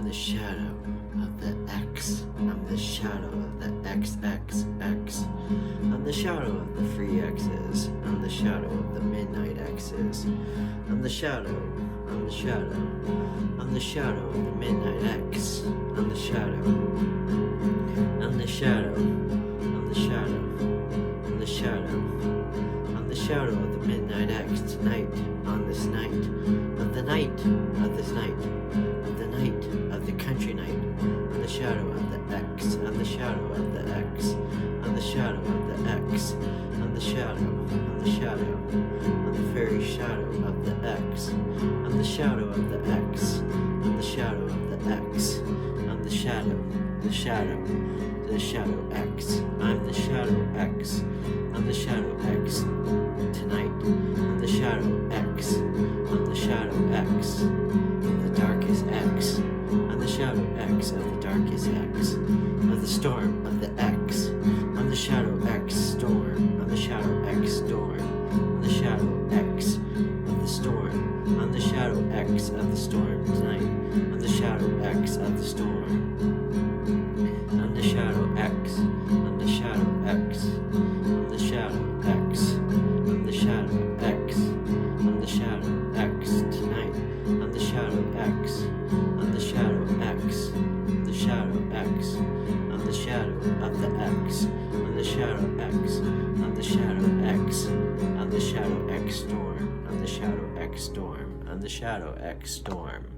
the shadow of the X. I'm the shadow of the XXX. I'm the shadow of the free X's. I'm the shadow of the midnight X's. I'm the shadow. I'm the shadow. I'm the shadow of the midnight X. I'm the shadow. I'm the shadow. I'm the shadow. I'm the shadow. I'm the shadow of the midnight X tonight, on this night, of the night, of this night, of the night, of the country night. I'm the shadow of the X. I'm the shadow of the X. I'm the shadow of the X. I'm the shadow. I'm the shadow. I'm the very shadow of the X. I'm the shadow of the X. I'm the shadow of the X. I'm the shadow. The shadow. The shadow X. I'm the shadow X. I'm the shadow X. Tonight, I'm the shadow X. I'm the shadow X. The darkest X. I'm the shadow X of the darkest X. Of the storm of the X. I'm the shadow X storm. I'm the shadow X storm. I'm the shadow X of the storm. I'm the shadow X of the storm tonight. I'm the shadow X of the storm. I'm the shadow X. I'm the shadow X. I'm the shadow X. I'm the shadow X. I'm the shadow X tonight. I'm the shadow X. I'm the shadow X. The shadow X. I'm the shadow of the X. I'm the shadow X. I'm the shadow X. I'm the shadow X storm. I'm the shadow X storm. I'm the shadow X storm.